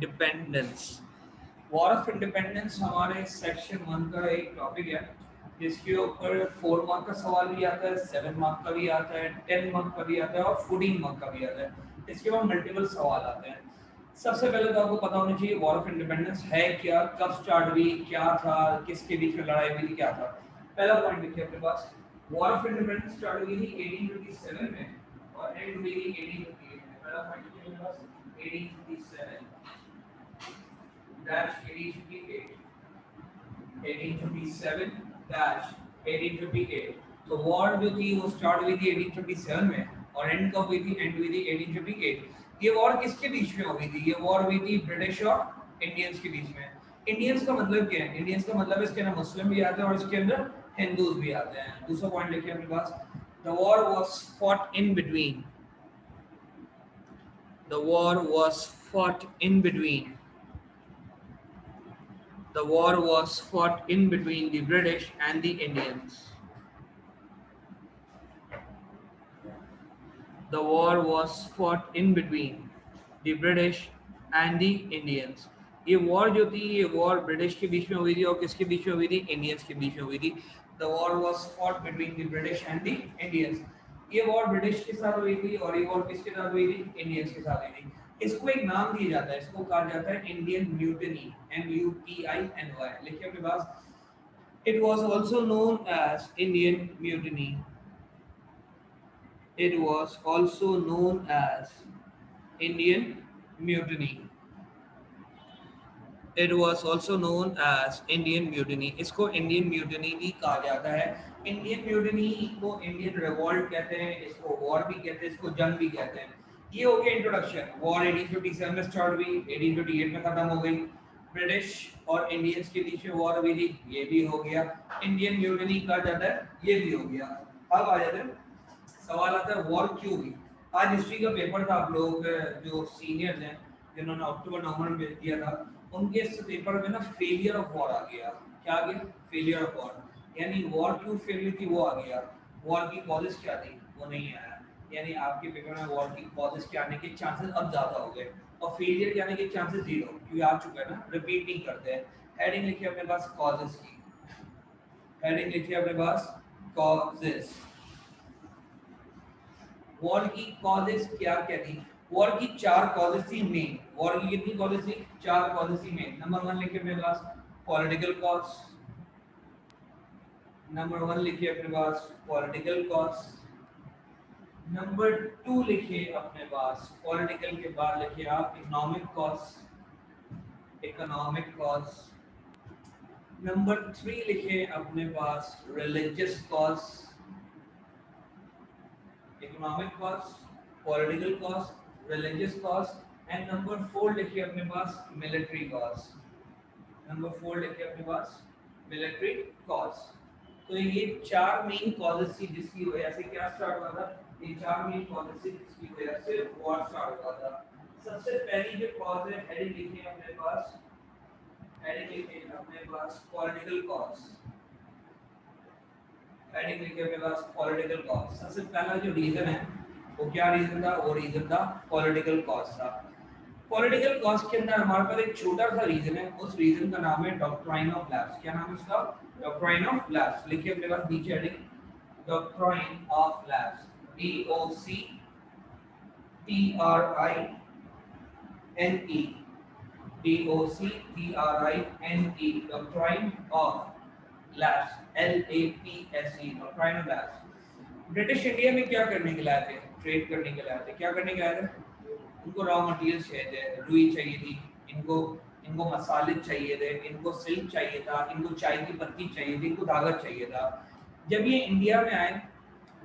Independence. War of independence हमारे section 1 का एक टॉपिक है जिसके ऊपर 4 मार्क का सवाल भी आता है, 7 मार्क का भी आता है, 10 मार्क का भी आता है और 14 मार्क का भी आता है। इसके बाद मल्टीपल सवाल आते हैं। सबसे पहले तो आपको पता होना चाहिए वॉर ऑफ इंडिपेंडेंस है क्या, कब स्टार्ट हुई, क्या था, किसके बीच में लड़ाई हुई थी, क्या था। पहला पॉइंट देखिए अपने पास, वॉर ऑफ इंडिपेंडेंस स्टार्ट हुई थी 1857 में और एंड हुई थी 1858 में। पहला पॉइंट देखिए अपने पास 1857 dash 1858 1857 dash 1858। तो वॉर जो थी वो स्टार्ट हुई थी 1857 में और एंड कब हुई थी, एंड हुई थी 1858। ये वॉर किसके बीच में हुई थी? ये वॉर हुई थी ब्रिटिश और इंडियंस के बीच में। इंडियंस का मतलब क्या है? इंडियंस का मतलब इसके अंदर मुस्लिम भी आते हैं और इसके अंदर हिंदूज भी आते हैं। दूसरा पॉइंट लिखिए अपने पास, the war was fought in between, the war was fought in between, the war was fought in between the British and the Indians. The war was fought in between the British and the Indians. ये war जो थी ये war British के बीच में हुई थी और किसके बीच में हुई थी? इंडियंस के बीच में हुई थी। The war was fought between the British and the Indians. ये वॉर ब्रिटिश के साथ हुई थी और ये वॉर किसके साथ हुई थी? इंडियंस के साथ हुई थी। इसको एक नाम दिया जाता है, इसको कहा जाता है इंडियन म्यूटिनी, MUTINY। लिखिए अपने पास, it was also known as Indian Mutiny. It was also known as Indian Mutiny. It was also known as Indian Mutiny. इसको Indian Mutiny भी कहा जाता है। Indian Mutiny को Indian Revolt कहते हैं, इसको वॉर भी कहते हैं, इसको जंग भी कहते हैं। ये हो गया इंट्रोडक्शन। वॉर 1857 में स्टार्ट हुई, 1858 में खत्म हो गई। ब्रिटिश और इंडियंस के बीच में वॉर हुई थी, ये भी हो गया। इंडियन म्यूटिनी कहा जाता है, ये भी हो गया। अब आ जाते हैं, सवाल आता है वॉर क्यों हुई। आज हिस्ट्री का पेपर था, आप लोग जो सीनियर्स हैं जिन्होंने अक्टूबर नवंबर में दिया था, उनके इस पेपर में ना फेलियर ऑफ वॉर आ गया। क्या आ गया? फेलियर ऑफ वॉर, यानी वॉर क्यों फेल हुई थी वो आ गया। वॉर की कॉजेज क्या थी वो नहीं आया। यानी आपके पेपर में वॉर की कॉजेज के आने के चांसेस अब ज्यादा हो गए और फेलियर के आने के चांसेस जीरो, क्योंकि आ चुका है ना, रिपीट नहीं करते हैं। हेडिंग लिखिए अपने पास कॉजेज की, हेडिंग लिखिए अपने पास कॉजेज। वॉर की कॉजेज क्या क्या थी? वॉर की 4 कॉजेज थी मेन। वॉर की कितनी कॉजेज थी? 4 कॉजेज थी मेन। नंबर 1 लिखिए अपने पास पॉलिटिकल कॉज। नंबर 1 लिखिए अपने पास पॉलिटिकल कॉज। नंबर 2 लिखिए अपने पास, पॉलिटिकल के बाद लिखिए आप economic cause, economic cause. Number 3 लिखिए अपने पास religious cause, economic cause, political cause, religious cause. And number 4 लिखिए अपने पास मिलिट्री कॉज। नंबर 4 लिखिए अपने पास मिलिट्री कॉज। तो ये 4 मेन कॉजेज थी जिसकी वजह से क्या स्टार्ट हुआ था। ये 4 मेन कॉजेज थी जिसकी वजह से वॉर स्टार्ट हुआ था। सबसे पहली जो कॉज है, हेडिंग लिखिए अपने पास, हेडिंग लिखिए अपने पास पॉलिटिकल कॉज, हेडिंग लिखिए अपने पास पॉलिटिकल कॉज। सबसे पहला जो रीजन है वो क्या रीजन था? वो रीजन था पॉलिटिकल कॉज था। पॉलिटिकल कॉज के अंदर हमारे पास एक छोटा सा रीजन है, उस रीजन का नाम है डॉक्ट्राइन ऑफ लैप्स। क्या नाम है उसका? Doctrine of lapse. लिखिए अपने पास नीचे heading doctrine of lapse, DOCTRINE, DOCTRINE, doctrine of lapse, LAPSE, doctrine of lapse. British India में क्या करने के लिए आए थे? ट्रेड करने के लिए आए थे। क्या करने के लिए आए थे? उनको रॉ मटेरियल चाहिए थे, रुई चाहिए थी, इनको इनको मसाले चाहिए थे, इनको सिल्क चाहिए था, इनको चाय की पत्ती चाहिए थी, इनको धागा चाहिए था। जब ये इंडिया में आए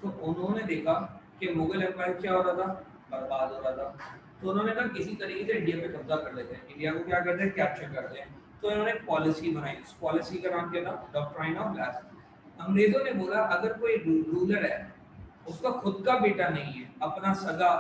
तो उन्होंने देखा कि मुगल एम्पायर क्या हो रहा था? बर्बाद हो रहा था। तो उन्होंने कहा किसी तरीके से इंडिया पे कब्जा कर लेते हैं, इंडिया को क्या करते हैं? कैप्चर करते हैं। तो इन्होंने एक पॉलिसी बनाई, उस पॉलिसी का नाम क्या था? Doctrine of lapse. अंग्रेजों ने बोला अगर कोई रूलर है, उसका खुद का बेटा नहीं है, अपना सगा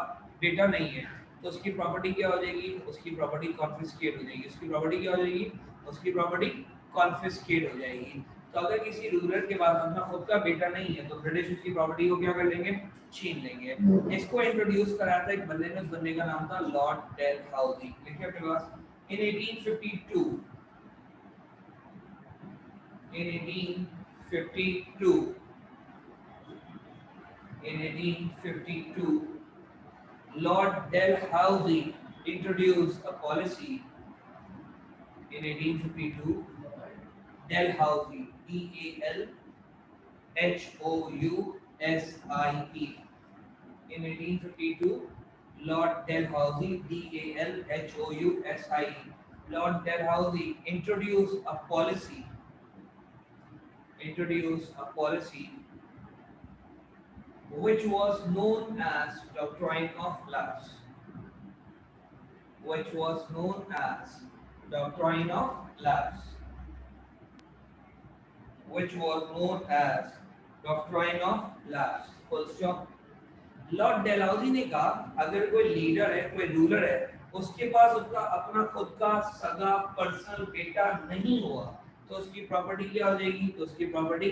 बेटा नहीं है, तो उसकी प्रॉपर्टी क्या हो जाएगी? उसकी प्रॉपर्टी कॉन्फिस्केट हो जाएगी। उसकी प्रॉपर्टी क्या हो जाएगी? उसकी प्रॉपर्टी कॉन्फिस्केट हो जाएगी। तो अगर किसी रूलर के पास अपना खुद का बेटा नहीं है तो ब्रिटिश उसकी प्रॉपर्टी को क्या कर लेंगे? छीन लेंगे। इसको इंट्रोड्यूस कराया था एक बंदे ने, उस बंदे का नाम था लॉर्ड डेलहाउसी। लिखिए अपने पास In 1852, in 1852, in 1852, Lord Dalhousie introduced a policy in 1852. Dalhousie, Dalhousie. In 1852, Lord Dalhousie, Dalhousie. Lord Dalhousie introduced a policy which was known as doctrine of lapse, which was known as doctrine of lapse, which was known as doctrine of lapse. Full stop. Lord Dalhousie ने कहा अगर कोई leader है, कोई ruler है, उसके पास उसका अपना खुद का सगा पर्सनल बेटा नहीं हुआ, तो उसकी प्रॉपर्टी क्या हो जाएगी? तो उसकी प्रॉपर्टी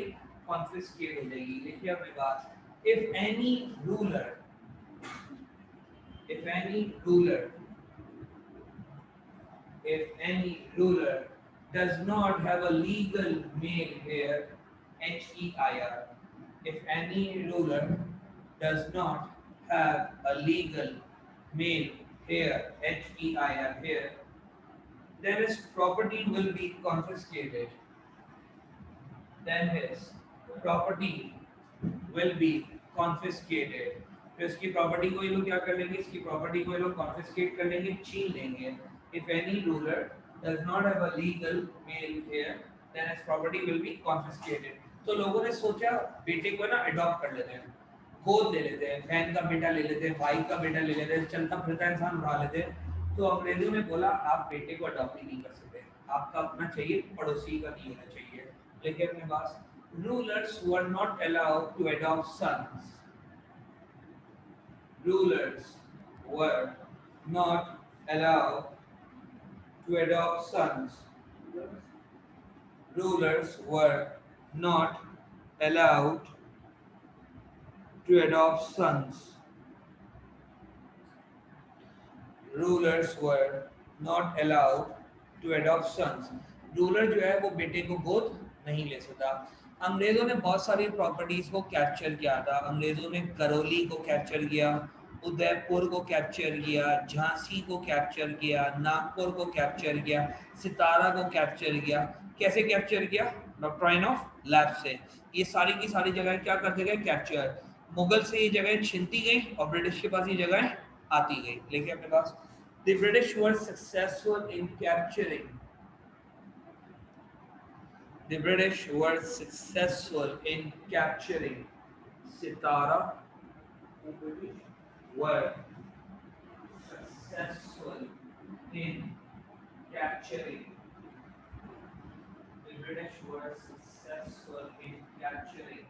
कॉन्फिस्केट हो जाएगी. देखिए अपने पास, if any ruler, if any ruler, if any ruler does not have a legal male heir, HEIR, if any ruler does not have a legal male heir, HEIR, here, then his property will be confiscated. Then his property will be confiscated. तो इसकी property को ये लोग क्या कर लेंगे? इसकी property को ये लोग कॉन्फिस्केट कर लेंगे, छीन लेंगे. If any ruler does not have a legal male heir, then his property will be confiscated. तो लोगों ने सोचा बेटे को ना अडॉप्ट कर लेते हैं, गोद ले लेते हैं, बहन का बेटा ले लेते हैं, भाई का बेटा ले लेते हैं, चलता फिरता इंसान उठा लेते हैं. तो अंग्रेजों ने बोला आप बेटे को अडॉप्ट ही नहीं कर सकते, आपका अपना चाहिए, पड़ोसी का नहीं होना चाहिए. लेकिन अपने पास rulers were not allowed to adopt sons. Rulers were not allowed to adopt sons. Rulers were not allowed to adopt sons. Rulers were not allowed to adopt sons. Ruler जो है वो बेटे को गोद नहीं ले सकता. अंग्रेजों ने बहुत सारी प्रॉपर्टीज को कैप्चर किया था. अंग्रेजों ने करौली को कैप्चर किया, उदयपुर को कैप्चर किया, झांसी को कैप्चर किया, नागपुर को कैप्चर किया, सितारा को कैप्चर किया. कैसे कैप्चर किया? डॉक्ट्राइन ऑफ लैप्स से. ये सारी की सारी जगह क्या करते गए? कैप्चर. मुगल से ये जगह छिनती गई और ब्रिटिश के पास ये जगह आती गई. लेकिन अपने पास the British were successful in capturing. The British were successful in capturing Sitara. Were successful in capturing. The British were successful in capturing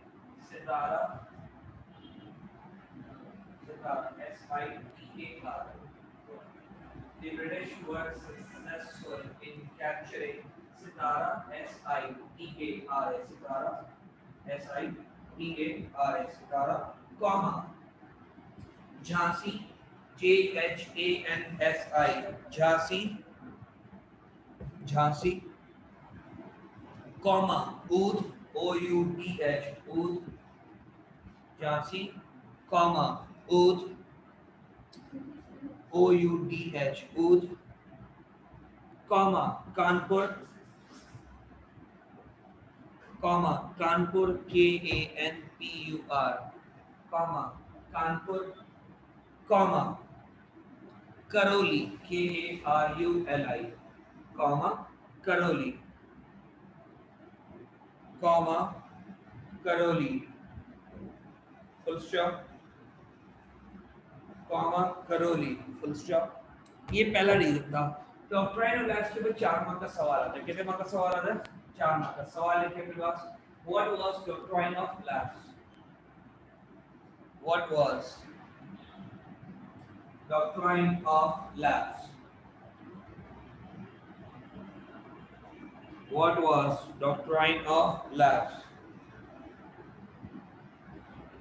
Sitara. Sitara, SITAR. The British were successful in capturing Sitara, SITARA, Sitara, SITARA, Sitara, comma, Jhansi, JHANSI, Jhansi, Jhansi, comma, Oudh, OUDH, Oudh, Jhansi, comma, Oudh, OUDH, Oudh, comma, Kanpur, comma, Kanpur, KANPUR, comma, Kanpur, comma, Karoli, KARULI, comma, Karoli, comma, Karoli, full stop, comma, Karoli, full stop. ये पहला reason था. Doctrine of lapse के बाद 4 mark का सवाल आता है. कितने मार्क का सवाल आता है? 4 मार्क का सवाल है. मेरे पास what was doctrine of lapse? What was doctrine of lapse? What was doctrine of lapse?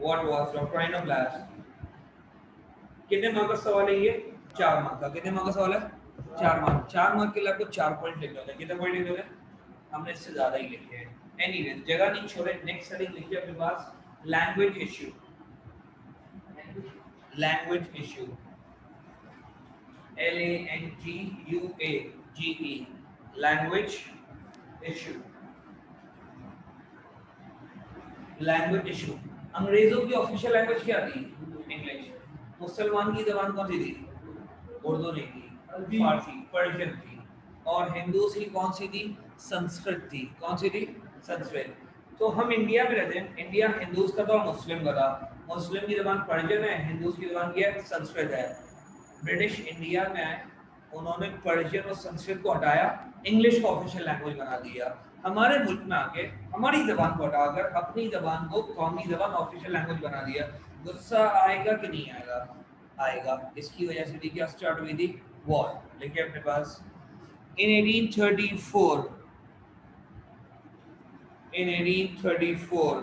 What was doctrine of lapse? कितने मार्क का सवाल है ये? 4 मार्क का. कितने मार्क का सवाल है? 4 मार्क के लिए आपको 4 पॉइंट लिखने होते हैं। कितने पॉइंट लिखने होते हैं? हमने इससे ज्यादा ही लिखे हैं। एनीवे जगह नहीं छोड़े, नेक्स्ट हेडिंग लिखिए अपने पास language issue. Language issue LANGUAGE language issue. Language issue अंग्रेजों की ऑफिशियल लैंग्वेज क्या थी? इंग्लिश। मुसलमान की जबान कौन सी थी? उर्दू नहीं थी, फारसी पर्शियन थी। और हिंदूज की कौन सी थी? संस्कृत थी। कौन सी थी? संस्कृत। तो हम इंडिया में रहते हैं, इंडिया हिंदूज का था, मुस्लिम का था। मुस्लिम की जबान पर्शियन है, हिंदूज की जबान क्या है? संस्कृत है। ब्रिटिश इंडिया में आए, उन्होंने पर्शियन और संस्कृत को हटाया, इंग्लिश को ऑफिशियल लैंग्वेज बना दिया। हमारे मुल्क में आके हमारी जबान को हटाकर अपनी जबान को कौमी जबान ऑफिशियल लैंग्वेज बना दिया। गुस्सा आएगा कि नहीं आएगा? आएगा। इसकी वजह से क्या स्टार्ट हुई थी? वॉर। देखिए अपने पास इन 1834 in 1834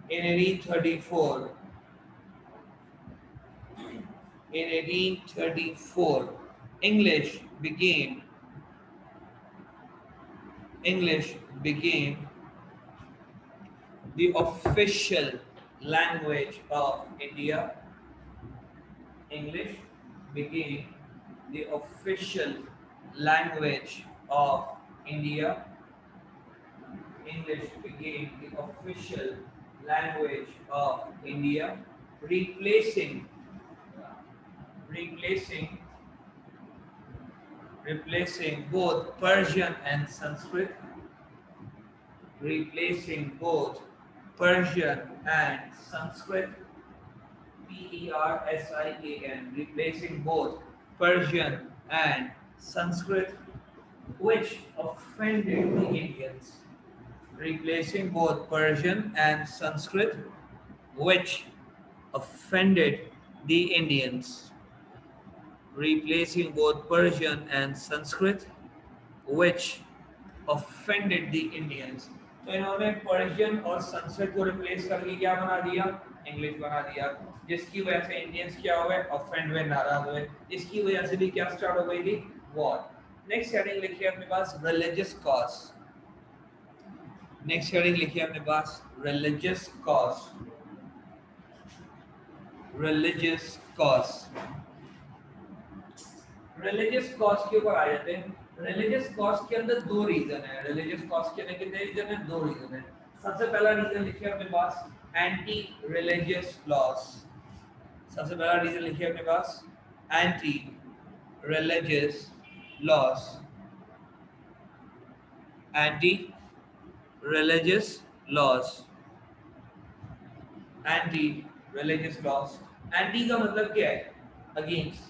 in 1834 in 1834 English became the official language of India. English became the official language of India. English became the official language of India, replacing both Persian and Sanskrit, replacing both Persian and Sanskrit, PERSIAN, replacing both Persian and Sanskrit, which offended the Indians. Replacing both Persian and Sanskrit, which offended the Indians. Replacing both Persian and Sanskrit, which offended the Indians. तो इन्होंने Persian और संस्कृत को replace करके क्या बना दिया? English बना दिया, जिसकी वजह से इंडियंस क्या हुए? ऑफेंड हुए, नाराज हुए। इसकी वजह से भी क्या स्टार्ट हो गई थी? वॉर। नेक्स्ट हेडिंग लिखिए अपने पास रिलीजियस कॉज। नेक्स्ट हेडिंग लिखिए अपने पास religious cause. Religious cause, religious cause के ऊपर आ जाते हैं। रिलीजियस कॉज के अंदर दो रीजन है। रिलीजियस कॉज के अंदर कितने रीजन है? दो रीजन है। सबसे पहला रीजन लिखिए अपने पास एंटी रिलीजियस लॉस। सबसे पहला रीजन लिखिए अपने पास anti religious laws. Anti religious laws. Anti religious laws. Anti का मतलब क्या है? अगेंस्ट।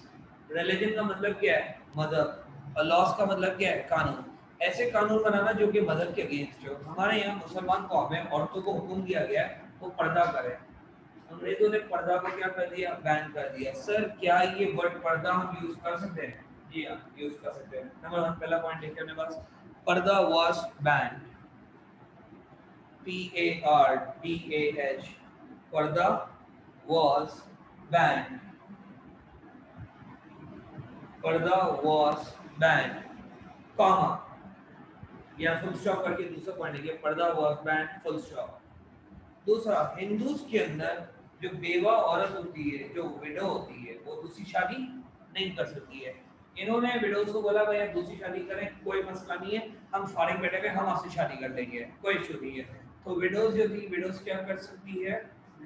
रिलीजन का मतलब क्या है? मजहब। और लॉस का मतलब क्या है? कानून। ऐसे कानून बनाना जो कि मजहब के अगेंस्ट हो। हमारे यहाँ मुसलमान कौम है, औरतों को हुक्म दिया गया है वो पर्दा करें। अंग्रेजों ने पर्दा को क्या कर दिया? बैन कर दिया। सर क्या ये वर्ड पर्दा हम यूज कर सकते हैं? जी हाँ, यूज कर सकते हैं। नंबर 1 पहला पॉइंट लिखिए अपने पास, पर्दा वाज बैन। PARDAH, पर्दा was banned. पर्दा was banned, कॉमा या फुल स्टॉप करके दूसरा पॉइंट लिखिए, पर्दा was banned फुल स्टॉप। दूसरा, हिंदूज के अंदर जो बेवा औरत होती है, जो विडो होती है, वो दूसरी शादी नहीं कर सकती है। इन्होंने विडोज को बोला भाई आप दूसरी शादी करें, कोई मसला नहीं है, हम फारिग बैठे हुए हम आपसे शादी कर लेंगे, कोई इशू नहीं है। तो विडोज जो थी, विडोज क्या कर सकती है?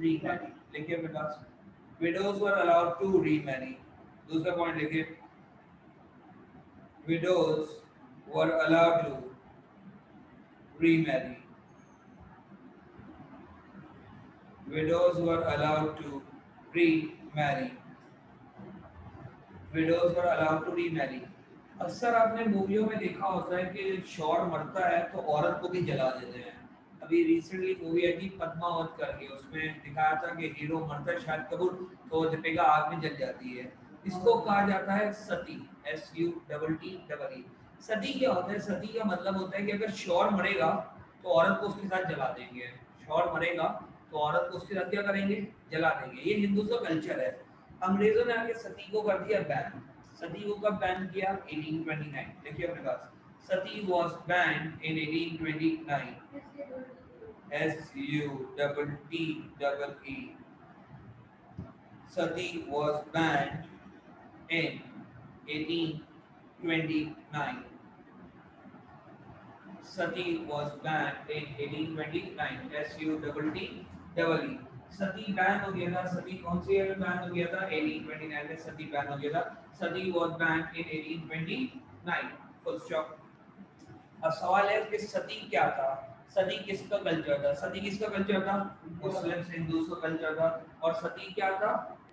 रीमैरी। लिखिए मेरे पास, widows were allowed to remarry. दूसरा पॉइंट लिखिए, widows were allowed to remarry. Widows were allowed to remarry. Widows were allowed to remarry. अक्सर आपने मूवियों में देखा होता है कि शौहर मरता है तो औरत को भी जला देते हैं। अभी रिसेंटली मूवी आई थी पद्मावत करके, उसमें दिखाया था कि हीरो मरता है शाहिद कपूर, तो दीपिका आग में जल जाती है। इसको कहा जाता है सती, SUTTE। सती क्या होता है? सती का मतलब होता है कि अगर शौहर मरेगा तो औरत को उसके साथ जला देंगे। शौहर मरेगा तो औरत को उसके साथ क्या करेंगे? जला देंगे। ये हिंदू का कल्चर है। अंग्रेजों ने आके सती को कर दिया बैन। सती को कब बैन किया? 1829। देखिए अपने पास, sati was banned in 1829। SUTTEE। Sati was banned in 1829. Sati was banned in 1829. SUTTEE। Sati ban हो गया था। सती कौन सी ईयर में बैन हो गया था? 1829 में सती बैन हो गया था। सती was banned in 1829। Full stop. अब सवाल है कि सती क्या था? सती किसका कल्चर था? सती किसका कल्चर था? मुस्लिम हिंदू का कल्चर था। और सती क्या था?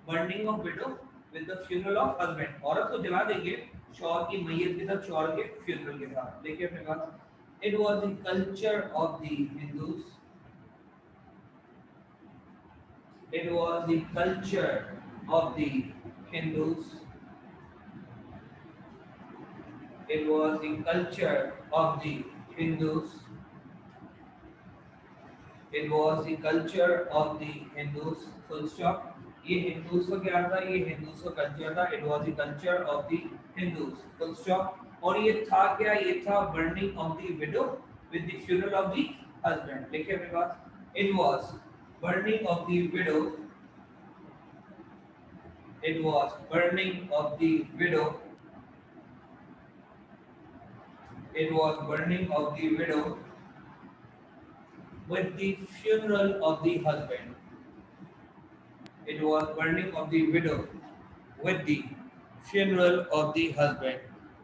Burning of window with the funeral of husband. औरत को जला देंगे शौहर की मैयत के साथ, शौहर के फ्यूनरल के साथ। देखिए अपने पास, it was the culture of the Hindus। It was the culture of the Hindus। It was the culture of the Hindus। It was the culture of the Hindus। Full stop। ये Hindus का क्या था? ये Hindus का culture था। It was the culture of the Hindus। Full stop। और ये था क्या? ये था burning of the widow with the funeral of the husband। देखिए अपने पास, it was burning of the widow। It was burning of the widow। It was burning of the widow with the funeral of the husband। It was burning of the widow with the funeral of the husband।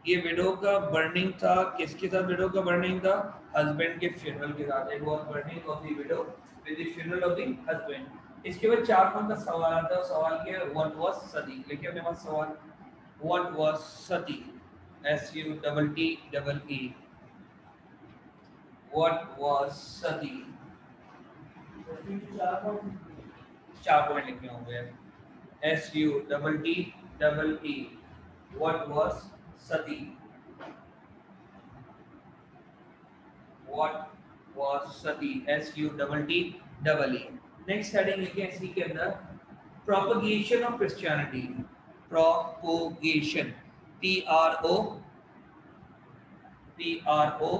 ये window का burning था। किसके साथ window का burning था? Husband के funeral के साथ। It was burning of the widow with the funeral of the husband. इसके बाद 4 का सवाल आता है। सवाल क्या है? व्हाट वाज सती। देखिए अपने पास सवाल, what was Sati. SUTTEE। What was Sati. 4 point लिखने होंगे। SUTTEE। What was sati? What was sati? SUTTEE। Next heading लिखे इसी के अंदर, propagation of Christianity. Propagation, PRO PROPO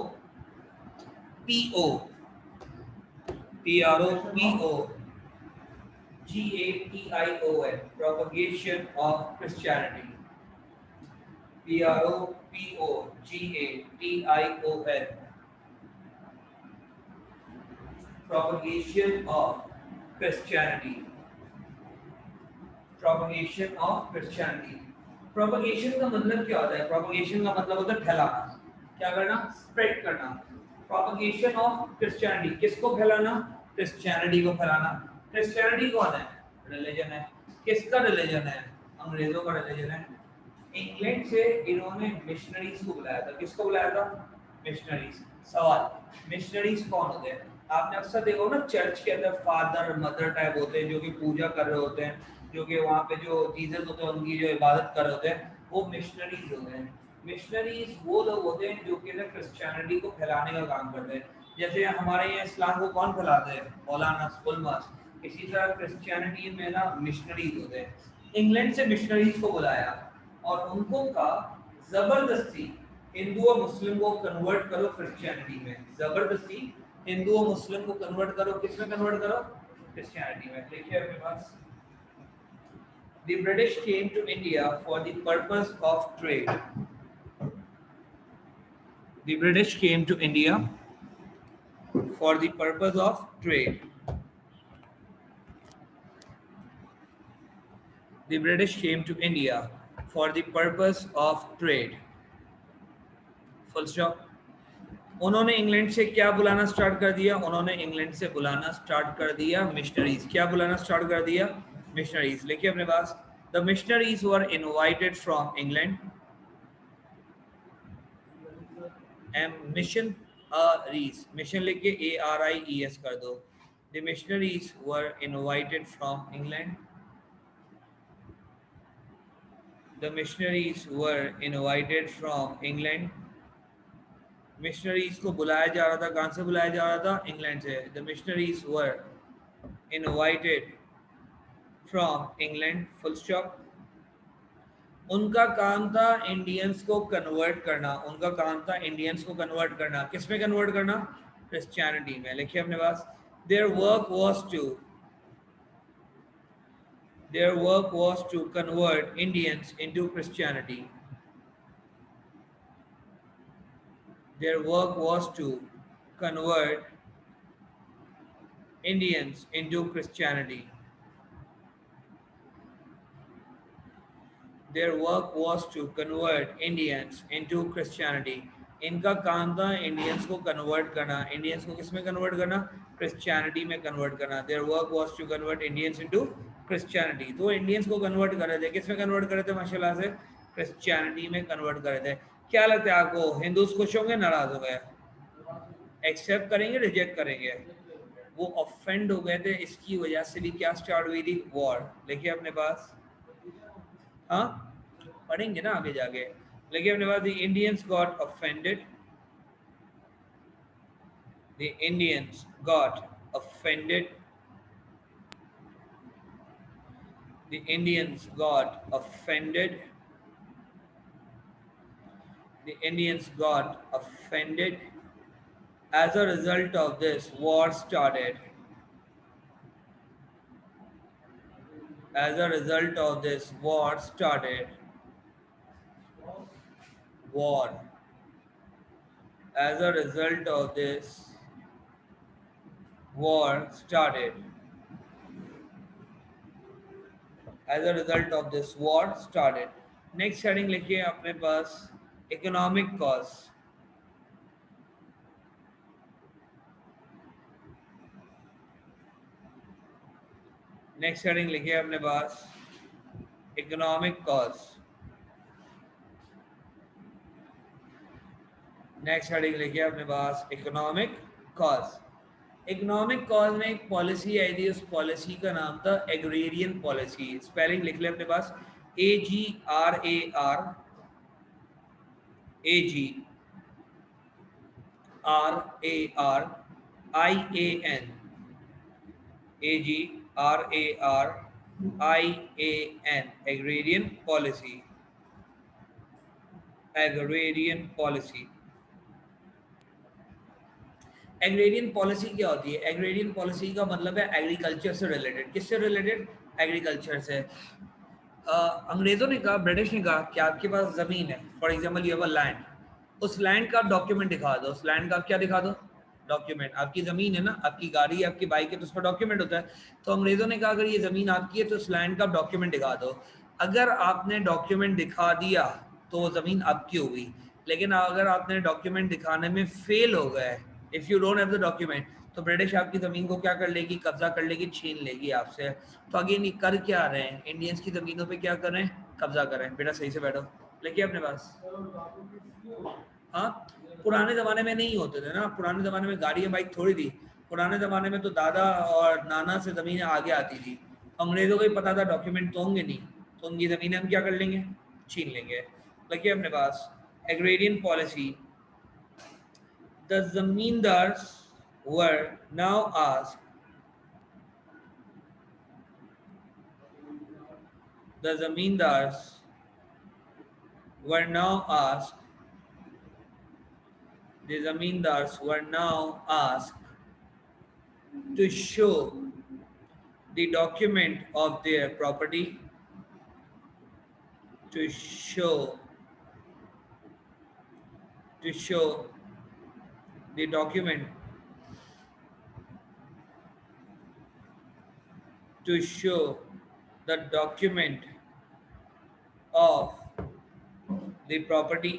GATION। propagation of Christianity। PROPOGATION। propagation of Christianity। propagation of Christianity। propagation का मतलब क्या होता है? propagation का मतलब होता है फैलाना। क्या करना? स्प्रेड करना। propagation of Christianity, किसको फैलाना? क्रिश्चियनिटी को फैलाना। क्रिश्चियनिटी कौन है? रिलीजन है। किसका रिलीजन है? अंग्रेजों का रिलीजन है। इंग्लैंड से इन्होंने मिशनरीज को बुलाया था। किसको बुलाया था? मिशनरीज। सवाल, मिशनरीज कौन होते हैं? आपने अक्सर देखा ना, चर्च के अंदर फादर मदर टाइप होते हैं जो कि पूजा कर रहे होते हैं, जो कि वहाँ पे जो जीसस होते हैं उनकी जो इबादत कर रहे होते हैं, वो मिशनरीज होते हैं। मिशनरीज वो लोग होते हैं जो कि ना क्रिश्चियनिटी को फैलाने का काम करते हैं। जैसे हमारे यहाँ इस्लाम को कौन फैलाते हैं? मौलाना उलमास। इसी तरह क्रिश्चियनिटी में ना मिशनरीज होते हैं। इंग्लैंड से मिशनरीज को बुलाया और उनको कहा जबरदस्ती हिंदू और मुस्लिम को कन्वर्ट करो क्रिश्चियनिटी में। जबरदस्ती हिंदू और मुस्लिम को कन्वर्ट करो। किसमें कन्वर्ट करो? क्रिश्चियनिटी में। देखिए अपने पास, The British came to India for the purpose of trade। The British came to India for the purpose of trade। The British came to India for the purpose of trade। Full stop। उन्होंने England से क्या बुलाना start कर दिया? उन्होंने England से बुलाना start कर दिया मिशनरीज। क्या बुलाना स्टार्ट कर दिया? मिशनरीज। लिखिए अपने पास, the missionaries were invited from England. Mission mission लिख के ARIES कर दो। The missionaries were invited from England. The missionaries were invited from England. Missionaries को बुलाया जा रहा था। कहाँ से बुलाया जा रहा था? इंग्लैंड से। The missionaries were invited from England. Full stop. उनका काम था इंडियंस को कन्वर्ट करना, उनका काम था इंडियंस को कन्वर्ट करना। किस में कन्वर्ट करना? क्रिश्चियनिटी में। लिखिए अपने पास, their work was to, their work was to convert Indians into Christianity. Their work was to convert Indians into Christianity. Their work was to convert Indians into Christianity. इनका काम था इंडियंस को convert करना। Indians को किस में convert करना? Christianity में कन्वर्ट करना। Their work was to convert Indians into Christianity. तो इंडियंस को कन्वर्ट कर रहे थे, किस में कन्वर्ट कर रहे थे? माशाल्लाह से क्रिश्चियनिटी में कन्वर्ट कर रहे थे। क्या लगता है आपको, हिंदूज खुश होंगे नाराज हो गए? एक्सेप्ट करेंगे, रिजेक्ट करेंगे? वो ऑफेंड हो गए थे, इसकी वजह से भी क्या स्टार्ट हुई थी? वॉर। देखिए अपने पास, हाँ पढ़ेंगे ना आगे जाके। लेकिन अपने पास, the Indians got offended, the Indians got offended, the Indians got offended, the Indians got offended. As a result of this, war started. As a result of this, war started. War. As a result of this, war started. As a result of this, war started. Next heading लिखिए अपने पास, economic cause. Next heading लिखिए अपने पास, economic cause. Next heading लिखिए अपने पास, economic cause. Economic cause में एक policy आई थी, उस पॉलिसी का नाम था एग्रेरियन पॉलिसी। स्पेलिंग लिख ले अपने पास, AGRAR, AGRARIAN, AGRARIAN, agrarian policy. Agrarian policy. Agrarian policy क्या होती है? एग्रेरियन पॉलिसी का मतलब है एग्रीकल्चर से रिलेटेड। किससे रिलेटेड? एग्रीकल्चर से। अंग्रेजों ने कहा, ब्रिटिश ने कहा कि आपके पास जमीन है, for example you have a land, उस लैंड का डॉक्यूमेंट दिखा दो। उस लैंड का क्या दिखा दो? डॉक्यूमेंट। आपकी जमीन है ना, आपकी गाड़ी, आपकी बाइक है, तो उसका डॉक्यूमेंट होता है। तो अंग्रेजों ने कहा अगर ये जमीन आपकी है तो उस लैंड का डॉक्यूमेंट दिखा दो। अगर आपने डॉक्यूमेंट दिखा दिया तो वो जमीन आपकी हो गई। लेकिन अगर आपने डॉक्यूमेंट दिखाने में फेल हो गए, if you don't have the document, तो ब्रिटिश आपकी ज़मीन को क्या कर लेगी? कब्जा कर लेगी, छीन लेगी आपसे। तो अगेन ये कर क्या रहे हैं? इंडियंस की ज़मीनों पे क्या कर रहे हैं? कब्जा कर रहे हैं। बेटा सही से बैठो, लेके अपने पास। हाँ, पुराने ज़माने में नहीं होते थे ना, पुराने ज़माने में गाड़ियाँ बाइक थोड़ी थी। पुराने ज़माने में तो दादा और नाना से ज़मीनें आगे आती थी। अंग्रेज़ों को ही पता था डॉक्यूमेंट तो होंगे नहीं, तो उनकी ज़मीनें हम क्या कर लेंगे? छीन लेंगे। लगे अपने पास, agrarian policy. The zamindars were now asked, the zamindars were now asked, the zamindars were now asked to show the document of their property, to show the document, to show the document of the property।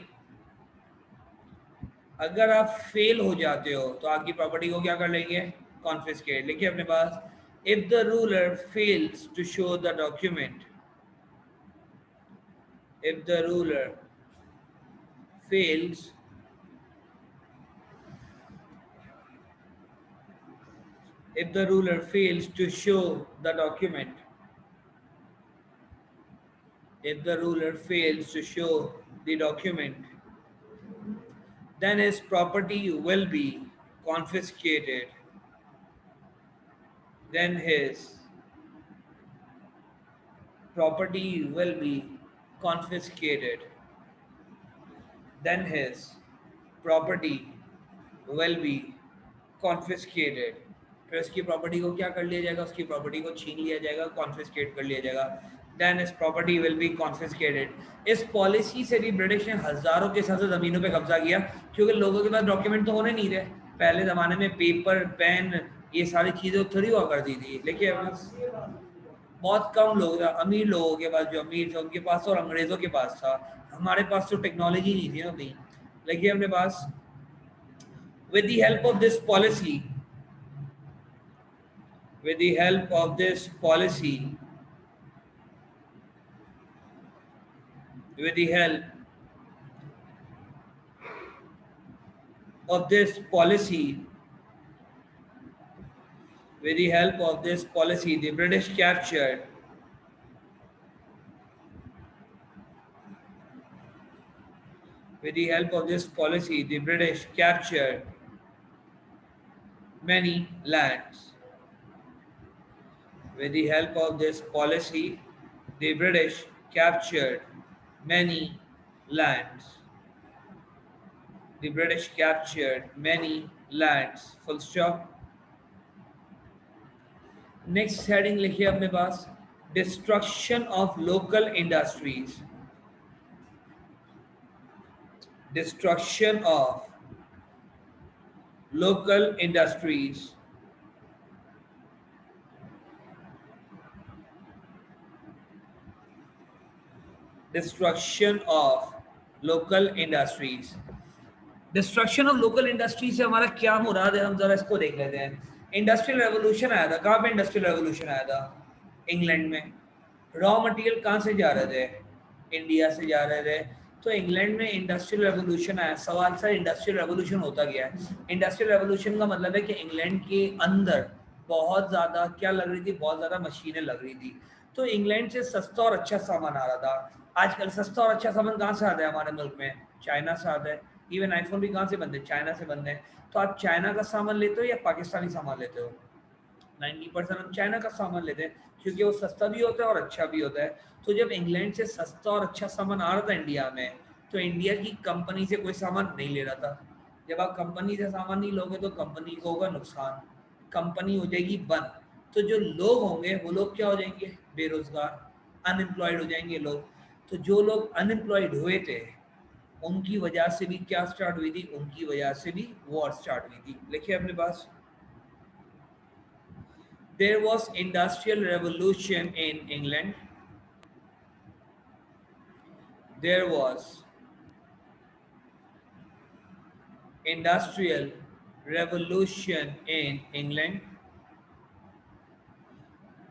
अगर आप fail हो जाते हो तो आपकी property को क्या कर लेंगे? कॉन्फिस्केट। लिखिए अपने पास, if the ruler fails to show the document, if the ruler fails if the ruler fails to show the document, if the ruler fails to show the document, then his property will be confiscated, then his property will be confiscated, then his property will be confiscated. फिर उसकी property को क्या कर लिया जाएगा, उसकी property को छीन लिया जाएगा, कॉन्फिस्केट कर लिया जाएगा. देन इस प्रॉपर्टी विल बी कॉन्फिस्केटेड. इस पॉलिसी से भी ब्रिटिश ने हजारों के हिसाब से ज़मीनों पे कब्जा किया, क्योंकि लोगों के पास डॉक्यूमेंट तो होने नहीं रहे. पहले ज़माने में पेपर पेन ये सारी चीज़ें थोड़ी हुआ करती थी, लेकिन बहुत कम लोग, अमीर लोगों के पास, जो अमीर थे उनके पास और अंग्रेज़ों के पास था. हमारे पास तो टेक्नोलॉजी नहीं थी ना उतनी, लेकिन अपने पास with the help of this policy with the help of this policy with the help of this policy with the help of this policy the British captured with the help of this policy the British captured many lands. With the help of this policy the British captured many lands. The British captured many lands. Full stop. Next heading लिखिए अपने पास, destruction of local industries. Destruction of local industries. Destruction of local industries. Destruction of local industry से हमारा क्या मुराद है, हम जरा इसको देख लेते हैं. इंडस्ट्रियल रेवोल्यूशन आया था, कहाँ पे इंडस्ट्रियल रेवोल्यूशन आया था? इंग्लैंड में. रॉ मटेरियल कहाँ से जा रहे थे? इंडिया से जा रहे थे. तो इंग्लैंड में इंडस्ट्रियल रेवोल्यूशन आया. सवाल सर इंडस्ट्रियल रेवोल्यूशन होता क्या है? इंडस्ट्रियल रेवोल्यूशन का मतलब है कि इंग्लैंड के अंदर बहुत ज़्यादा क्या लग रही थी, बहुत ज़्यादा मशीनें लग रही थी. तो इंग्लैंड से सस्ता और अच्छा सामान आ रहा था. आजकल सस्ता और अच्छा सामान कहाँ से आता है हमारे मुल्क में? चाइना से आता है. इवन आईफोन भी कहाँ से बनते हैं? चाइना से बनते हैं. तो आप चाइना का सामान लेते हो या पाकिस्तानी सामान लेते हो? 90% हम चाइना का सामान लेते हैं, क्योंकि वो सस्ता भी होता है और अच्छा भी होता है. तो जब इंग्लैंड से सस्ता और अच्छा सामान आ रहा था इंडिया में, तो इंडिया की कंपनी से कोई सामान नहीं ले रहा था. जब आप कंपनी से सामान नहीं लोगे तो कंपनी को होगा नुकसान, कंपनी हो जाएगी बंद. तो जो लोग होंगे वो लोग क्या हो जाएंगे? बेरोजगार, अनएम्प्लॉयड हो जाएंगे लोग. तो जो लोग अनएम्प्लॉयड हुए थे उनकी वजह से भी क्या स्टार्ट हुई थी? उनकी वजह से भी वॉर स्टार्ट हुई थी. लिखिए अपने पास, there was industrial revolution in England. There was industrial revolution in England.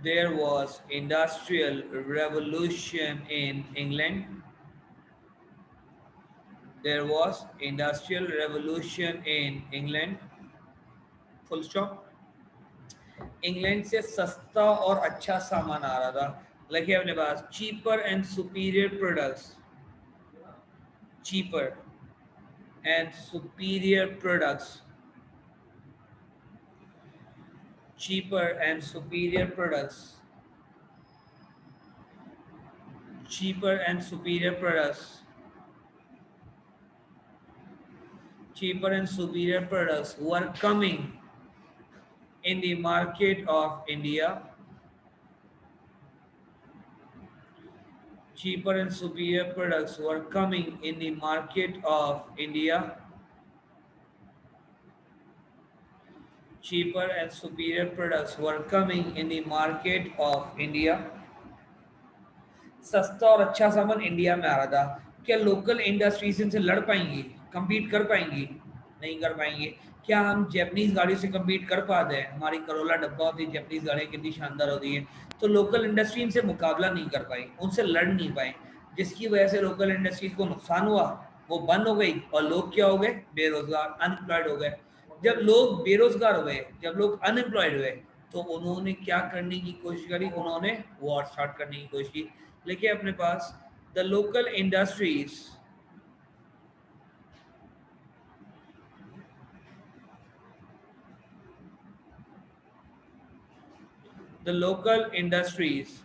There was industrial revolution in England. There was industrial revolution in England. Full stop. England से सस्ता और अच्छा सामान आ रहा था. लिखिए अपने पास, cheaper and superior products. Cheaper and superior products. cheaper and superior products. Cheaper and superior products. Cheaper and superior products were coming in the market of India. Cheaper and superior products were coming in the market of India. Cheaper and superior products were coming in the market of India. सस्ता और अच्छा सामान India में आ रहा था. क्या local industries इनसे लड़ पाएंगी, compete कर पाएंगी? नहीं कर पाएंगे. क्या हम जैपनीज गाड़ी से compete कर पाते हैं? हमारी करोला डब्बा होती है, जैपनीज गाड़ी कितनी शानदार होती है. तो लोकल इंडस्ट्री इनसे मुकाबला नहीं कर पाई, उनसे लड़ नहीं पाए, जिसकी वजह से लोकल इंडस्ट्रीज को नुकसान हुआ, वो बंद हो गई और लोग क्या हो गए? बेरोजगार, अनएम्प्लॉयड हो गए. जब लोग बेरोजगार हुए, जब लोग अनएम्प्लॉयड हुए, तो उन्होंने क्या करने की कोशिश करी? उन्होंने वॉर स्टार्ट करने की कोशिश की. लिखिए अपने पास, the local industries the local industries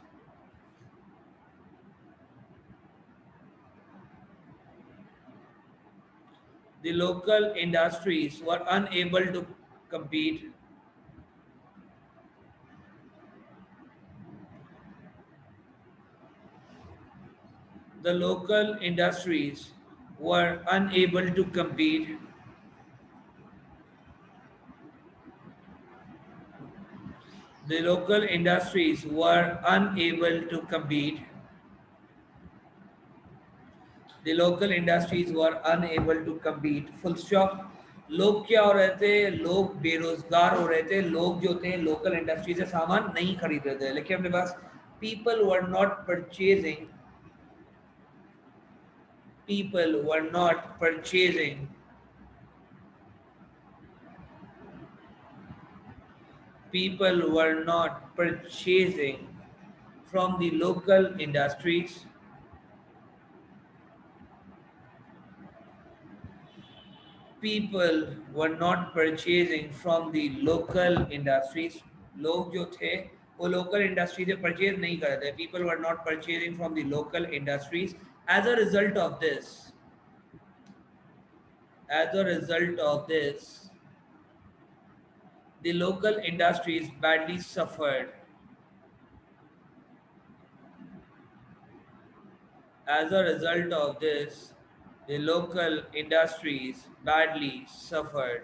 The local industries were unable to compete. The local industries were unable to compete. The local industries were unable to compete. The local industries were unable to compete. Full stop. लोग क्या हो रहे थे, लोग बेरोजगार हो रहे थे, लोग जो थे लोकल इंडस्ट्री से सामान नहीं खरीद रहे थे, लेकिन अपने पास people were not purchasing, people were not purchasing, people were not purchasing from the local industries. People were not purchasing from the local industries. लोग जो थे वो local industry से purchase नहीं कर रहे थे. People were not purchasing from the local industries. As a result of this, as a result of this, the local industries badly suffered. As a result of this, the local industries badly suffered.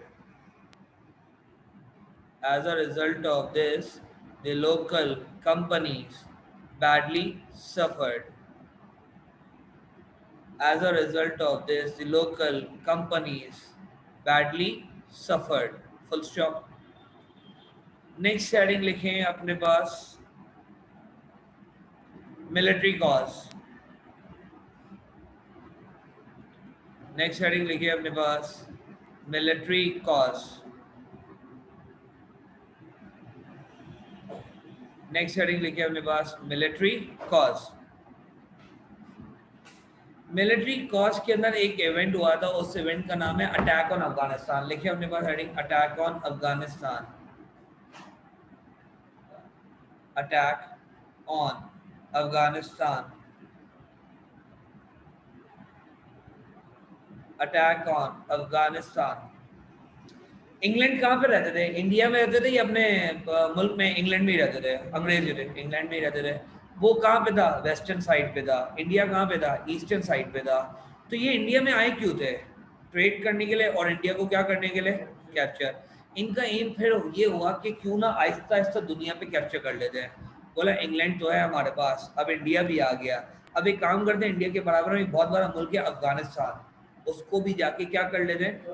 As a result of this, the local companies badly suffered. As a result of this, the local companies badly suffered. Full stop. Next heading लिखें अपने पास military cause. Next heading लिखिए अपने पास military cause. Next heading लिखिए अपने पास military cause. Military cause के अंदर एक event हुआ था, उस इवेंट का नाम है अटैक ऑन अफगानिस्तान. लिखिए अपने पास heading attack on Afghanistan. Attack on Afghanistan. Attack on Afghanistan. England कहाँ पे रहते थे? इंडिया में रहते थे या अपने मुल्क में इंग्लैंड में ही रहते थे? अंग्रेज जो थे इंग्लैंड में ही रहते थे. वो कहाँ पे था? वेस्टर्न साइड पे था. इंडिया कहाँ पे था? ईस्टर्न साइड पे था. तो ये इंडिया में आए क्यों थे? ट्रेड करने के लिए और इंडिया को क्या करने के लिए? कैप्चर. इनका एम फिर ये हुआ कि क्यों ना आहिस्ता आहिस्ता दुनिया पे कैप्चर कर लेते हैं. बोला इंग्लैंड तो है हमारे पास, अब इंडिया भी आ गया, अब एक काम करते हैं इंडिया के बराबर में एक बहुत बड़ा मुल्क है अफगानिस्तान, उसको भी जाके क्या कर लेते हैं.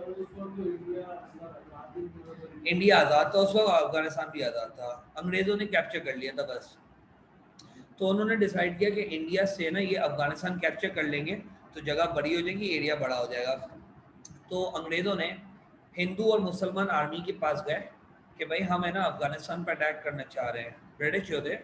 इंडिया आज़ाद था उस वक्त, अफगानिस्तान भी आज़ाद था, अंग्रेज़ों ने कैप्चर कर लिया था बस. तो उन्होंने डिसाइड किया कि इंडिया से ना ये अफगानिस्तान कैप्चर कर लेंगे तो जगह बड़ी हो जाएगी, एरिया बड़ा हो जाएगा. तो अंग्रेज़ों ने हिंदू और मुसलमान आर्मी के पास गए कि भाई हम है ना अफगानिस्तान पर अटैक करना चाह रहे हैं. ब्रिटिश जो थे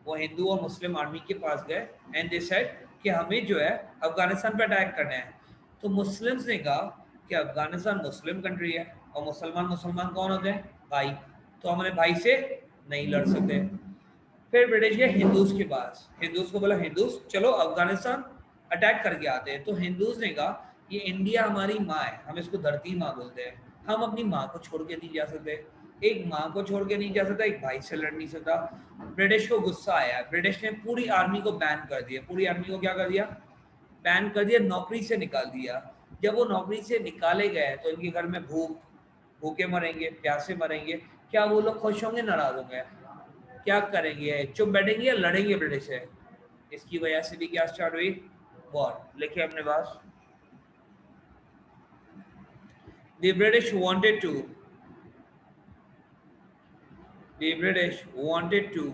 वो हिंदू और मुस्लिम आर्मी के पास गए एंड दे सेड कि हमें जो है अफगानिस्तान पर अटैक करना है. तो मुस्लिम्स ने कहा कि अफगानिस्तान मुस्लिम कंट्री है और मुसलमान मुसलमान कौन होते हैं? भाई. तो हमारे भाई से नहीं लड़ सकते. फिर ब्रिटिश गए हिंदूज के पास, हिंदूज को बोला हिंदूज चलो अफगानिस्तान अटैक करके आते हैं. तो हिंदूज ने कहा ये इंडिया हमारी माँ है, हम इसको धरती माँ बोलते हैं, हम अपनी माँ को छोड़ के नहीं जा सकते. एक माँ को छोड़ के नहीं जा सकता, एक भाई से लड़ नहीं सकता. ब्रिटिश को गुस्सा आया, ब्रिटिश ने पूरी आर्मी को बैन कर दिया. पूरी आर्मी को क्या कर दिया? बैन कर दिया, नौकरी से निकाल दिया. जब वो नौकरी से निकाले गए तो इनके घर में भूखे मरेंगे, प्यासे मरेंगे. क्या वो लोग खुश होंगे, नाराज होंगे? क्या करेंगे? चुप बैठेंगे या लड़ेंगे ब्रिटिश से? इसकी वजह से भी क्या स्टार्ट हुई? वॉर. लिखिए अपने पास the british wanted to the british wanted to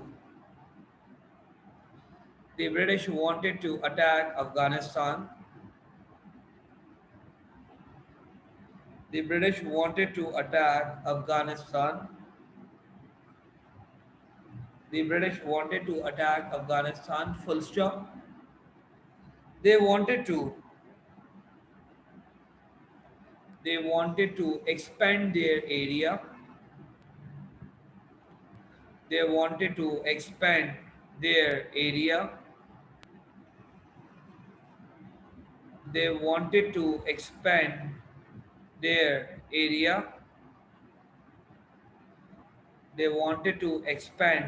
the british wanted to attack Afghanistan. The british wanted to attack Afghanistan. The british wanted to attack Afghanistan. Full stop. They wanted to expand their area. They wanted to expand their area. They wanted to expand their area, they wanted to expand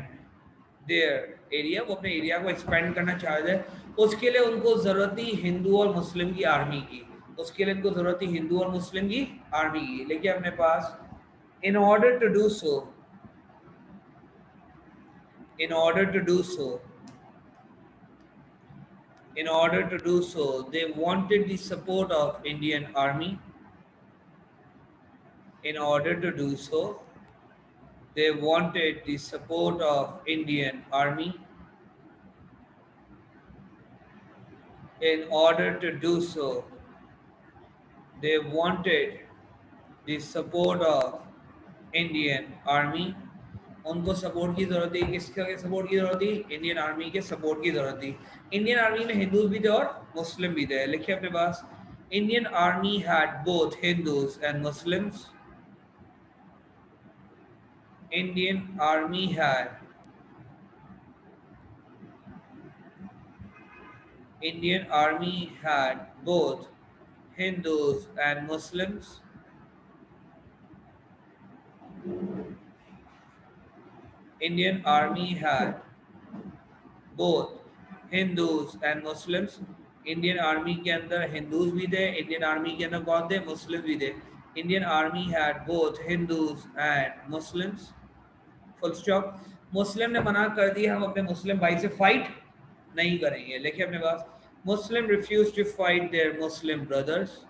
their area, वो अपने area को expand करना चाह रहे थे। उसके लिए उनको जरूरत थी हिंदू और मुस्लिम की आर्मी की, उसके लिए उनको जरूरत थी हिंदू और मुस्लिम की आर्मी की। लेकिन अपने पास in order to do so, in order to do so in order to do so they wanted the support of Indian army. In order to do so they wanted the support of Indian army. In order to do so they wanted the support of Indian army. उनको support की जरूरत थी, किसका के support की जरूरत थी? Indian army के सपोर्ट की जरूरत थी। इंडियन आर्मी में हिंदूज भी थे और मुस्लिम भी थे। लिखिए अपने पास, Indian army had both Hindus and Muslims. Indian army had Indian army had both Hindus and Muslims. Indian army had both Hindus and Muslims. Indian army के अंदर हिंदूज भी थे, इंडियन आर्मी के अंदर कौन थे? मुस्लिम भी थे। Indian army had both Hindus and Muslims. Full stop. Muslim ने मना कर दिया, हम अपने मुस्लिम भाई से फाइट नहीं करेंगे। लिखिए अपने पास, Muslim refused to fight their Muslim brothers.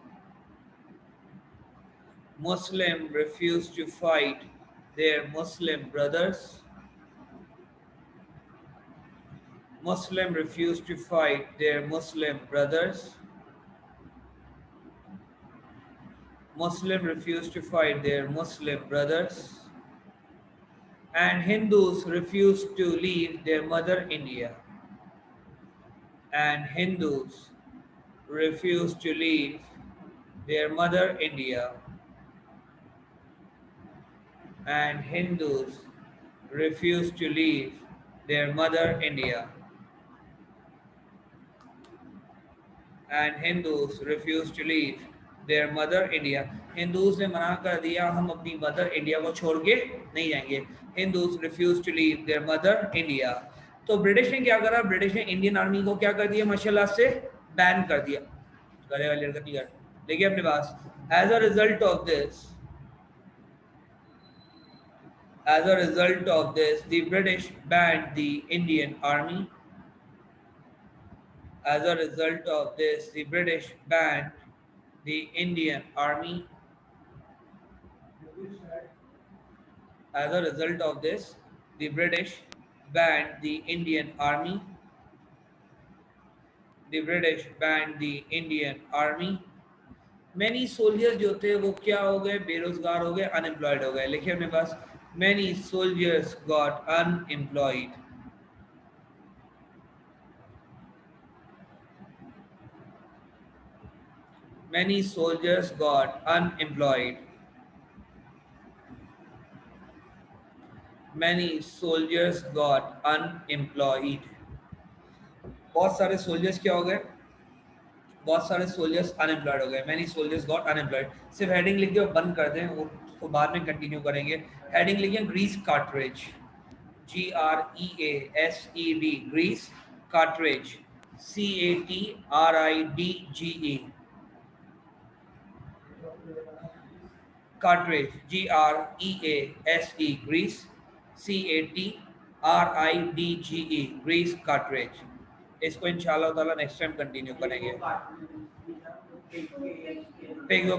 Muslim refused to fight their Muslim brothers. Muslim refused to fight their Muslim brothers. Muslim refused to fight their Muslim brothers. And Hindus refused to leave their mother India. And Hindus refused to leave their mother India. And Hindus refused to leave their mother India. And Hindus refused to leave their mother India. Hindus ने मना कर दिया, हम अपनी mother India को छोड़ के नहीं जाएंगे। Hindus refused to leave their mother India. तो ब्रिटिश ने क्या करा? ब्रिटिश ने इंडियन आर्मी को क्या कर दिया? माशाल्लाह से बैन कर दिया। गले वाली हरकत नहीं कर। देखिए अपने पास, as a result of this, the British banned the Indian army. As a result of this, the British banned the Indian army. As a result of this, the British banned the Indian army. The British banned the Indian army. Many soldiers जो थे वो क्या हो गए? बेरोजगार हो गए, unemployed हो गए। लिखिए अपने पास, many soldiers got unemployed. Many soldiers got unemployed. Many soldiers got unemployed. बहुत सारे सोल्जर्स क्या हो गए? बहुत सारे सोल्जर्स अनएम्प्लॉयड हो गए। Many soldiers got unemployed. सिर्फ हेडिंग लिख के बंद कर दें, वो तो बाद में कंटिन्यू करेंगे। हेडिंग लिखिए grease cartridge, GREASED, grease cartridge, CATRIDGE, cartridge, GREASE, grease, CATRIDGE, grease cartridge। इसको इंशाल्लाह ताला नेक्स्ट टाइम कंटिन्यू करेंगे। पिग हो